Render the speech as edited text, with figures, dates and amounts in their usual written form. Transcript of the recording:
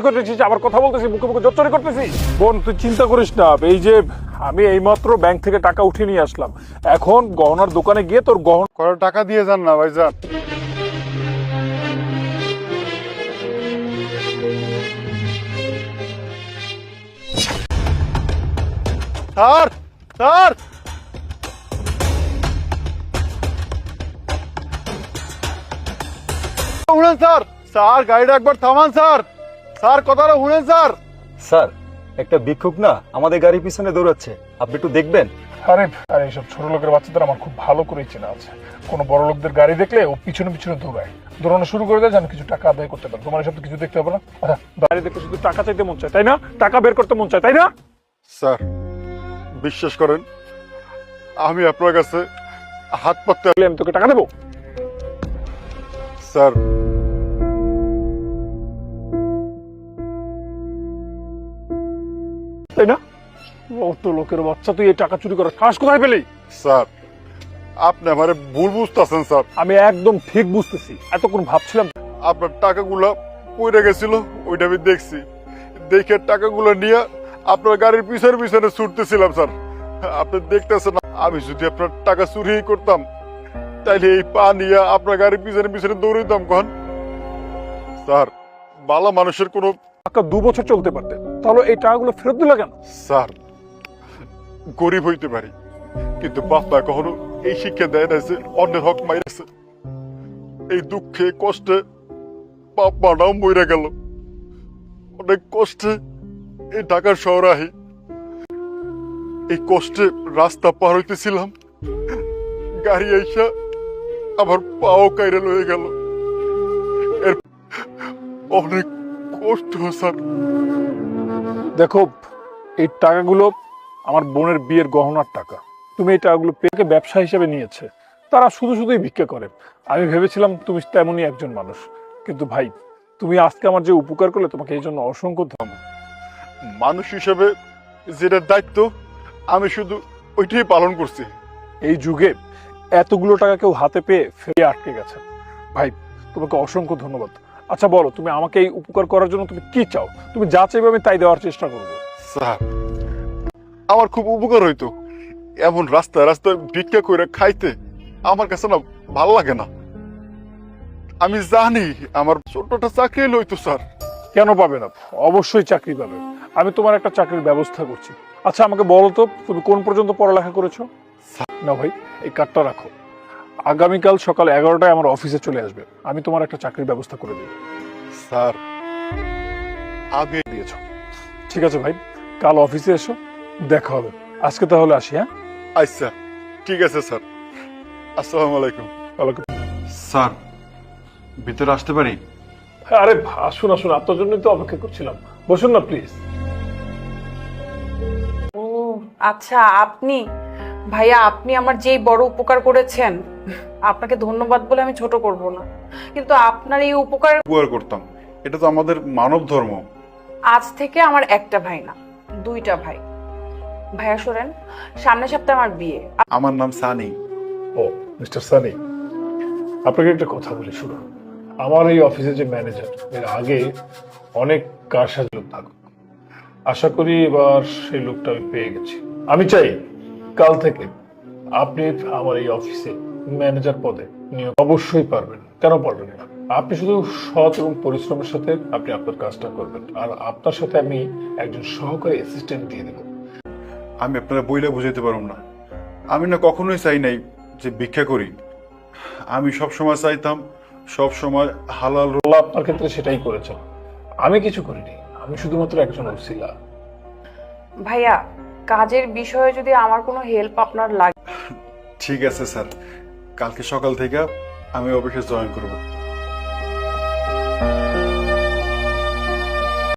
করতেছিস, আবার কথা বলতেছি, মুখে মুখে জোচ্চুরি করতেছি। বোন তুই চিন্তা করিস না, এই যে আমি এইমাত্র ব্যাংক থেকে টাকা উঠিয়ে নিয়ে আসলাম, এখন গহনার দোকানে গিয়ে তোর গহনা কত টাকা দিয়ে যান না ভাইজান। স্যার স্যার শুনেন স্যার, স্যার গাড়িটা একবার থামান স্যার, স্যার কথাটা শুনেন স্যার। স্যার একটা ভিক্ষুক না আমাদের গাড়ির পিছনে দৌড়াচ্ছে, আপনি একটু দেখবেন। আরে আরে এইসব ছোট লোকের বাচ্চাদের আমার খুব ভালো করে চেনা আছে। কোনো বড় লোকদের গাড়ি দেখলে ও পিছনে পিছনে দৌড়ায়, দৌড়ানো শুরু করে দেয় যেন কিছু টাকা আদায় করতে পারে। তোমার এসব তো কিছু দেখতে হবে না। আচ্ছা গাড়ি দেখে শুধু টাকা চাইতে মন চায় তাই না, টাকা বের করতে মন চায় তাই না? স্যার বিশ্বাস করেন আমি আপনার কাছে হাত পাততে আমি তোকে টাকা দেবো? স্যার তাই না? অত লোকের বাচ্চা, তুই এই টাকা চুরি করার সাহস কোথায় পেলি? স্যার আপনি আমারে ভুল বুঝতেছেন স্যার। আমি একদম ঠিক বুঝতেছি, এতক্ষণ ভাবছিলাম আপনার টাকাগুলো পড়ে গেছিল, ওইটা আমি দেখছি, দেখে টাকাগুলো নিয়ে আপনার গাড়ির পিছনে পিছনে ছুটতেছিলাম স্যার। আপনি দেখতেছেন আমি যদি আপনার টাকা চুরি করতাম তাইলে এই পা নিয়ে আপনার গাড়ির পিছনে পিছনে দৌড়াইতাম কখন। স্যার ভালো মানুষের কোনো টাকা 2 বছর চলতে পারতে, তাহলে এই টাকাগুলো ফেরত দিলা কেন? স্যার গরিব হইতে পারি কিন্তু বাপ মা কখনো এই শিক্ষা দেয় না যে অন্যের হক মাইরেছে। এই দুঃখে কষ্টে বাপ মাটাও মরে গেল, অনেক কষ্টে এই ঢাকার শহরে আহি, এই কষ্টে রাস্তা পার হইতেছিলাম, গাড়ি আইসা আমার পাও কাইরে লয়ে গেল। এর অনেক কষ্ট স্যার। দেখো এই টাকাগুলো আমার বোনের বিয়ের গহনার টাকা, তুমি এই টাকাগুলো পেকে ব্যবসা হিসেবে নিয়েছে, তারা শুধু শুধুই ভিক্ষা করে। আমি ভেবেছিলাম তুমি তেমনই একজন মানুষ, কিন্তু ভাই তুমি আজকে আমার যে উপকার করলে তোমাকে এই জন্য অসংখ্য ধন্যবাদ। মানুষ হিসেবে যেটা দায়িত্ব আমি শুধু ওইটাই পালন করছি। এই যুগে এতগুলো টাকা কেউ হাতে পেয়ে ফেলে আটকে গেছে, ভাই তোমাকে অসংখ্য ধন্যবাদ। আচ্ছা বলো, তুমি আমাকে এই উপকার করার জন্য তুমি কি চাও? তুমি যা চাইবে আমি তাই দেওয়ার চেষ্টা করবো। স্যার আমার খুব উপকার হইতো, এমন রাস্তায় রাস্তায় ভিক্ষা করে খাইতে আমার কাছে না ভাল লাগে না। আমি জানি আমার ছোটটা চাকরি লইতো স্যার। কেন পাবে না? অবশ্যই চাকরি পাবে, আমি তোমার একটা চাকরির ব্যবস্থা করছি। আচ্ছা আমাকে বলো তো, তুমি কোন পর্যন্ত পড়ালেখা করেছো? না ভাই এই কার্ডটা রাখো, আগামীকাল সকাল 11টায় আমার অফিসে চলে আসবে, আমি তোমার একটা চাকরির ব্যবস্থা করে দেব। স্যার আগে দিয়েছ, ঠিক আছে ভাই, কাল অফিসে এসো, দেখা হবে। আজকে তাহলে আসি। হ্যাঁ আচ্ছা ঠিক আছে স্যার, আসসালামু আলাইকুম। ওয়ালাইকুম। স্যার ভিতরে আসতে পারি? আরে আসুন আসুন, আপনার জন্যই তো অপেক্ষা করছিলাম, বসুন না প্লিজ। ও আচ্ছা, আপনি ভাইয়া, আপনি আমার যেই বড় উপকার করেছেন, আপনাকে ধন্যবাদ বলে আমি ছোট করব না, কিন্তু আপনার এই উপকার উপকার করতাম, এটা তো আমাদের মানব ধর্ম। আজ থেকে আমার একটা ভাই না 2টা ভাই। ভাইয়া শোনেন, সামনের সপ্তাহে আমার বিয়ে। আমার নাম সানি। ও মিস্টার সানি, আপনাকে একটা কথা বলি শুনুন। আমার এই অফিসের যে ম্যানেজার, এর আগে অনেক কারসাজি লোক থাকুক, আশা করি এবার সেই লোকটা আমি পেয়ে গেছি। আমি চাই কাল থেকে আপনি আমার এই অফিসে ম্যানেজার পদে নিয়োগ অবশ্যই পারবেন। কেন পারবেন না? আপনি শুধু সৎ এবং পরিশ্রমের সাথে আপনি আপনার কাজটা করবেন, আর আপনার সাথে আমি একজন সহকারী অ্যাসিস্ট্যান্ট দিয়ে দেবো। আমি আপনারা বইলে বুঝাইতে পারব না, আমি না কখনোই চাই নাই যে ভিক্ষা করি। আমি সব সময় চাইতাম সব সময় হালাল। আল্লাহ আপনার ক্ষেত্রে সেটাই করেছেন, আমি কিছু করিনি, আমি শুধুমাত্র একজন ওসিলা। ভাইয়া কাজের বিষয়ে যদি আমার কোনো হেল্প আপনার লাগে। ঠিক আছে স্যার, কালকে সকাল থেকে আমি অফিসে জয়েন করব।